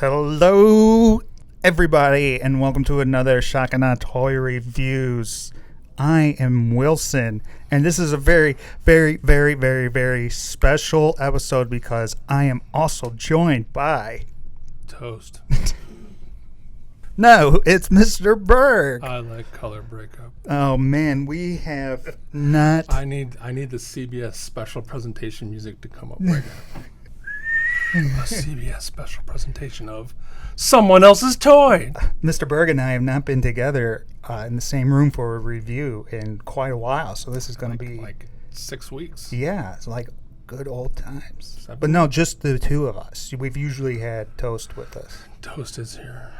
Hello, everybody, and welcome to another Shakana Toy Reviews. I am Wilson, and this is a very, very, very, very, very special episode because I am also joined by... Toast. No, it's Mr. Berg. I like color breakup. Oh, man, we have not... I need the CBS special presentation music to come up right now. A CBS special presentation of someone else's toy. Mr. Berg and I have not been together in the same room for a review in quite a while, so this is going to be... like 6 weeks. Yeah, it's like good old times. 7? But no, just the two of us. We've usually had Toast with us. Toast is here.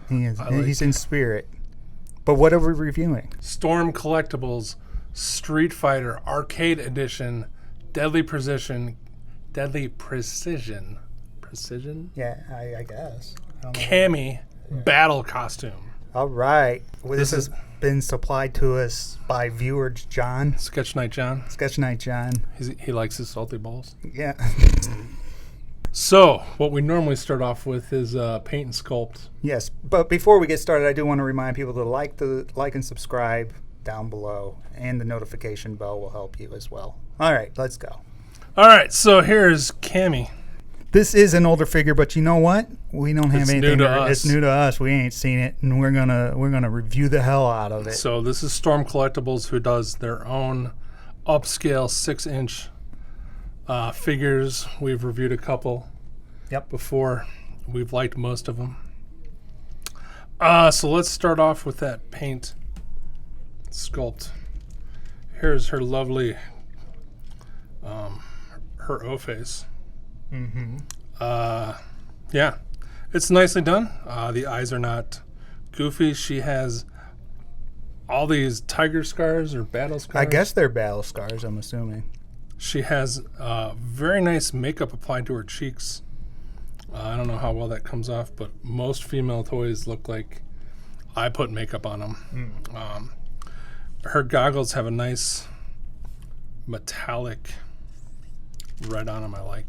He's in spirit. But what are we reviewing? Storm Collectibles Street Fighter Arcade Edition Deadly Precision. Yeah, I guess. I don't know. CAMMY Battle Costume. All right. Well, this has been supplied to us by viewer John. Sketch Night John. He likes his salty balls. Yeah. So, what we normally start off with is paint and sculpt. Yes, but before we get started, I do want to remind people to like and subscribe down below, and the notification bell will help you as well. All right, let's go. All right, so here's CAMMY. This is an older figure, but you know what? We don't have anything. New to us. It's new to us. We ain't seen it, and we're gonna review the hell out of it. So this is Storm Collectibles, who does their own upscale 6-inch figures. We've reviewed a couple. Yep. Before. We've liked most of them. So let's start off with that paint sculpt. Here's her lovely, her O-face. Mm-hmm. Yeah, it's nicely done. The eyes are not goofy. She has all these tiger scars or battle scars. I guess they're battle scars, I'm assuming. She has very nice makeup applied to her cheeks. I don't know how well that comes off, but most female toys look like I put makeup on them. Her goggles have a nice metallic red on them, I like.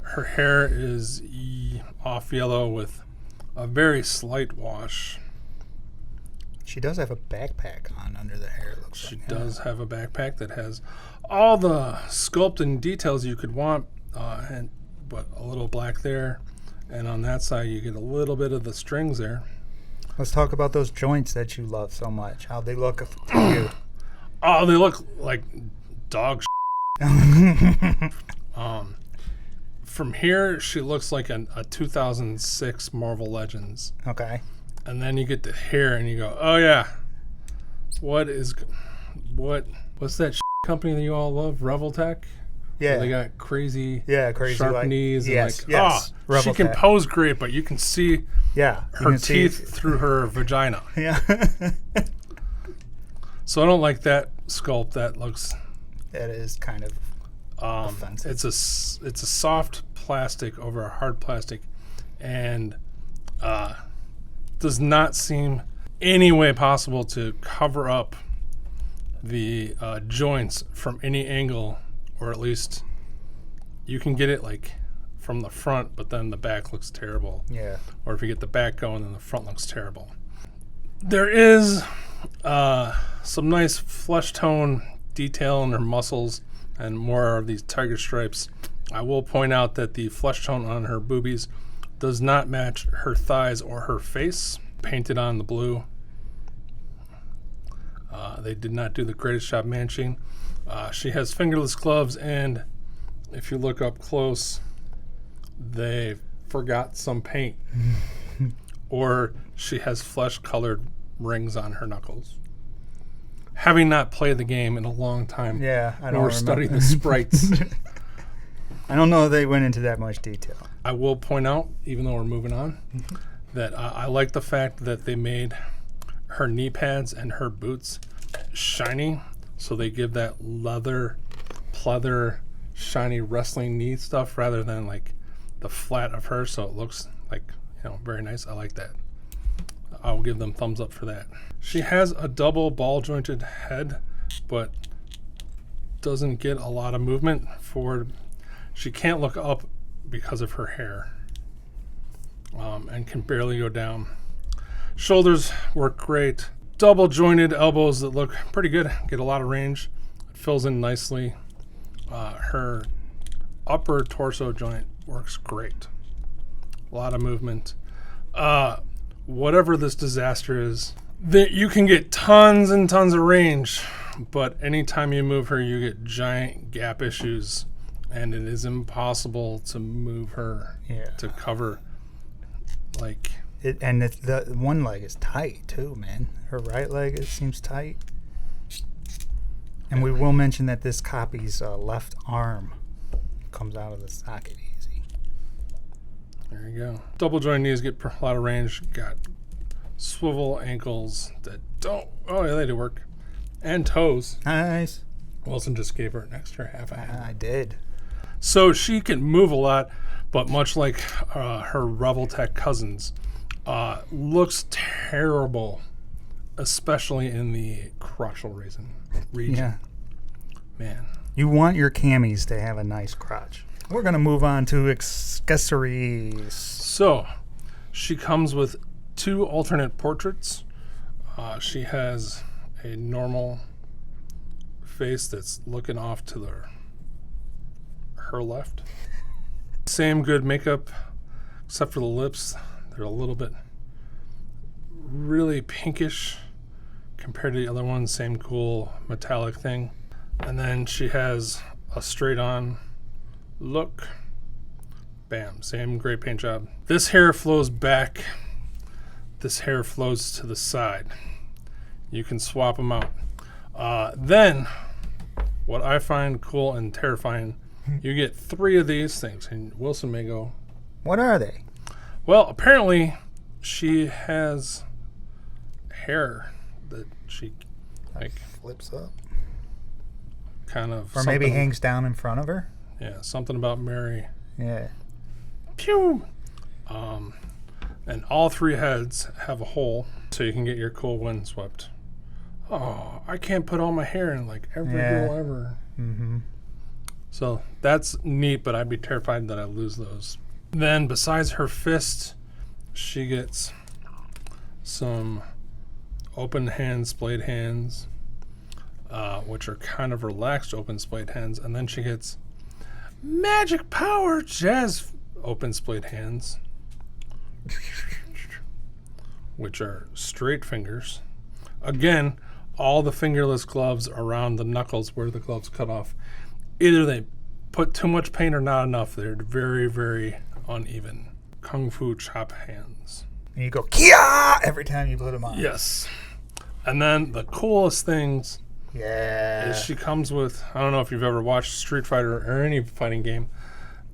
Her hair is off yellow with a very slight wash. She does have a backpack on under the hair, it looks like. She does have a backpack that has all the sculpt and details you could want, but a little black there. And on that side, you get a little bit of the strings there. Let's talk about those joints that you love so much. How they look to you. Oh, they look like dog From here, she looks like a 2006 Marvel Legends. Okay. And then you get the hair and you go, oh yeah. What's that company that you all love? Reveltech? Yeah. Where they got crazy sharp like, knees. Yes, and yes. She can pose great, but you can see her teeth through her vagina. Yeah. So I don't like that sculpt. That looks... That is kind of offensive. It's a soft plastic over a hard plastic, and does not seem any way possible to cover up the joints from any angle, or at least you can get it like from the front, but then the back looks terrible. Yeah. Or if you get the back going, then the front looks terrible. There is some nice flesh tone detail in her muscles and more of these tiger stripes. I will point out that the flesh tone on her boobies does not match her thighs or her face, painted on the blue. They did not do the greatest job matching. She has fingerless gloves, and if you look up close, they forgot some paint. Or she has flesh-colored rings on her knuckles. Having not played the game in a long time, or studied the sprites, I don't know if they went into that much detail. I will point out, even though we're moving on, that I like the fact that they made her knee pads and her boots shiny, so they give that leather, pleather, shiny wrestling knee stuff rather than like the flat of her, so it looks like, very nice. I like that. I'll give them thumbs up for that. She has a double ball jointed head, but doesn't get a lot of movement forward. She can't look up because of her hair. and can barely go down. Shoulders work great. Double jointed elbows that look pretty good. Get a lot of range. It fills in nicely. Her upper torso joint works great. A lot of movement. Whatever this disaster is, that you can get tons and tons of range, but anytime you move her, you get giant gap issues, and it is impossible to move her to cover. Like, and the one leg is tight too, man. Her right leg, it seems tight. And we will mention that this copy's left arm comes out of the socket easy. There you go. Double joint knees get a lot of range. Got swivel ankles that don't. Oh yeah, they do work. And toes. Nice. Wilson just gave her an extra half a hand. I did. So she can move a lot, but much like her Reveltech cousins, looks terrible, especially in the crotchal region. Yeah. Man. You want your cammies to have a nice crotch. We're going to move on to accessories. So she comes with 2 alternate portraits. She has a normal face that's looking off to her left. Same good makeup, except for the lips. They're a little bit really pinkish compared to the other one. Same cool metallic thing. And then she has a straight on look. Bam, same great paint job. This hair flows back. This hair flows to the side. You can swap them out. Then, what I find cool and terrifying, you get 3 of these things, and Wilson may go, what are they? Well, apparently she has hair that she Flips up. kind of, or maybe hangs down in front of her. Yeah, something about Mary. Yeah. Pew! And all 3 heads have a hole, so you can get your cool windswept. Oh, I can't put all my hair in like every girl ever. Mm-hmm. So that's neat, but I'd be terrified that I lose those. Then besides her fist, she gets some open hand, splayed hands, which are kind of relaxed open splayed hands. And then she gets magic power jazz open splayed hands, which are straight fingers. Again, all the fingerless gloves around the knuckles where the gloves cut off. Either they put too much paint or not enough. They're very, very uneven. Kung Fu chop hands. And you go, Kia! Every time you put them on. Yes. And then the coolest things is she comes with, I don't know if you've ever watched Street Fighter or any fighting game.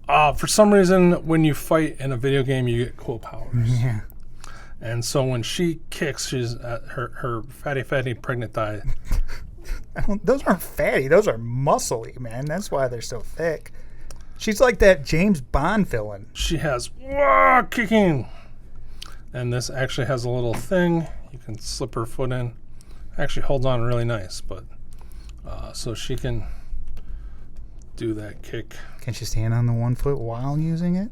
For some reason, when you fight in a video game, you get cool powers. Yeah. And so when she kicks, she's at her fatty pregnant thigh. Those aren't fatty. Those are muscly, man. That's why they're so thick. She's like that James Bond villain. She has kicking. And this actually has a little thing. You can slip her foot in. Actually holds on really nice. But so she can do that kick. Can she stand on the 1 foot while using it?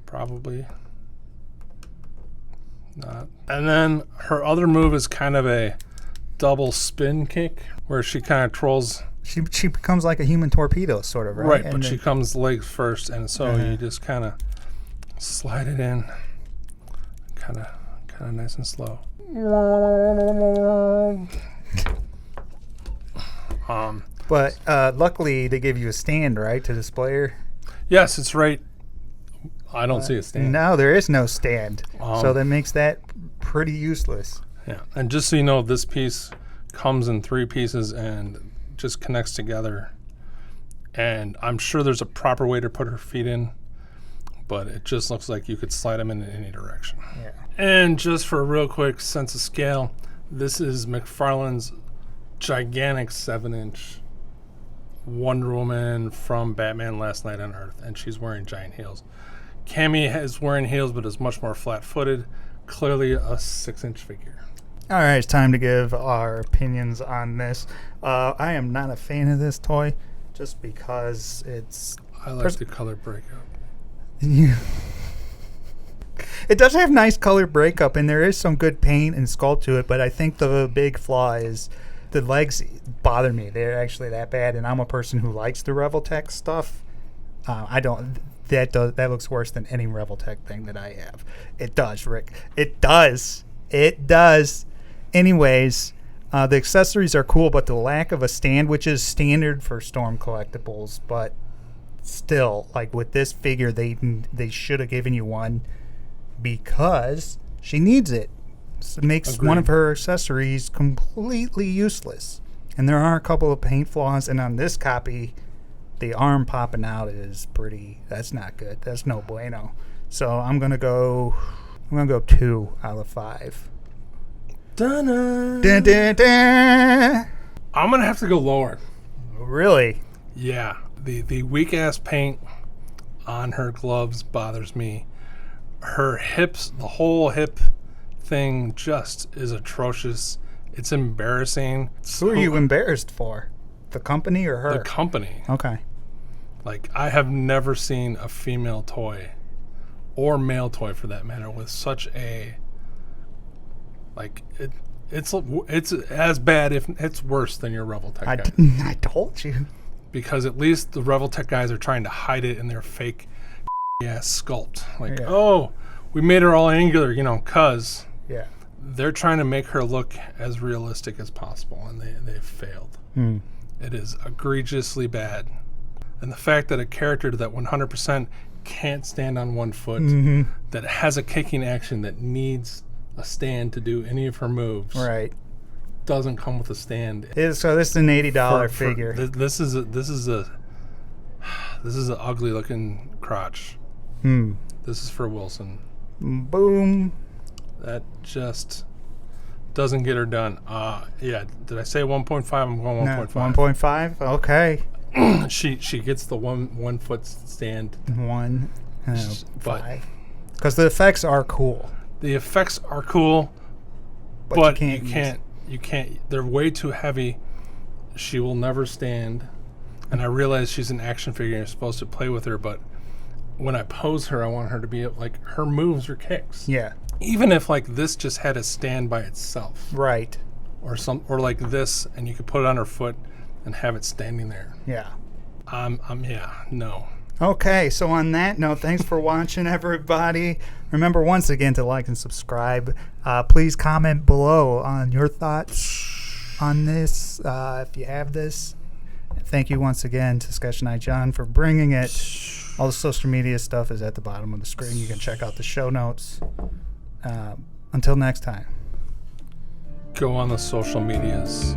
Probably not. And then her other move is kind of a double spin kick where she kind of trolls. She becomes like a human torpedo, sort of, right? Right, and but she comes legs first, and so you just kind of slide it in, kind of nice and slow. But luckily they give you a stand, right, to display her? Yes, it's right. I don't see a stand. No, there is no stand. So that makes that pretty useless. Yeah, and just so you know, this piece comes in 3 pieces and just connects together. And I'm sure there's a proper way to put her feet in, but it just looks like you could slide them in any direction. Yeah. And just for a real quick sense of scale, this is McFarlane's gigantic 7-inch Wonder Woman from Batman Last Night on Earth, and she's wearing giant heels. CAMMY is wearing heels, but is much more flat-footed. Clearly a 6-inch figure. All right, it's time to give our opinions on this. I am not a fan of this toy, just because it's... I like the color breakout. It does have nice color breakup, and there is some good paint and sculpt to it, but I think the big flaw is the legs bother me. They're actually that bad, and I'm a person who likes the Revoltech stuff. I don't. That looks worse than any Revoltech thing that I have. It does, Rick. It does. It does. Anyways, the accessories are cool, but the lack of a stand, which is standard for Storm Collectibles, but still, like with this figure, they should have given you one because she needs it. So it makes Agreed. one of her accessories completely useless. And there are a couple of paint flaws, and on this copy, the arm popping out is that's not good. That's no bueno. So I'm gonna go 2 out of 5. Dun-dun. Dun, dun, dun. I'm gonna have to go lower. Really? Yeah, the weak ass paint on her gloves bothers me. Her hips, the whole hip thing, just is atrocious. It's embarrassing. Who are you embarrassed for? The company or her? The company. Okay. Like, I have never seen a female toy, or male toy for that matter, with such a, like, it's as bad, if it's worse than your Revoltech guy. I told you. Because at least the Revoltech guys are trying to hide it in their fake ass sculpt. Like, Yeah. oh, we made her all angular, cuz. Yeah. They're trying to make her look as realistic as possible, and they've failed. It is egregiously bad. And the fact that a character that 100% can't stand on one foot, that has a kicking action that needs a stand to do any of her moves, Right. doesn't come with a stand. So this is an $80 figure. This is an ugly looking crotch. This is for Wilson. Boom. That just doesn't get her done. Yeah, did I say 1.5? I'm going 1.5. 1.5? Okay. She gets the one foot stand. 1. But 5. Because the effects are cool. the effects are cool, But but you you can't. They're way too heavy. She will never stand. And I realize she's an action figure and you're supposed to play with her, but when I pose her, I want her to be like her moves or kicks. Yeah. Even if like this just had a stand by itself, Right. or like this, and you could put it on her foot and have it standing there. Yeah. No. Okay, so on that note, thanks for watching, everybody. Remember once again to like and subscribe. Please comment below on your thoughts on this, if you have this. Thank you once again to Sketch Night John for bringing it. All the social media stuff is at the bottom of the screen. You can check out the show notes. Until next time. Go on the social medias.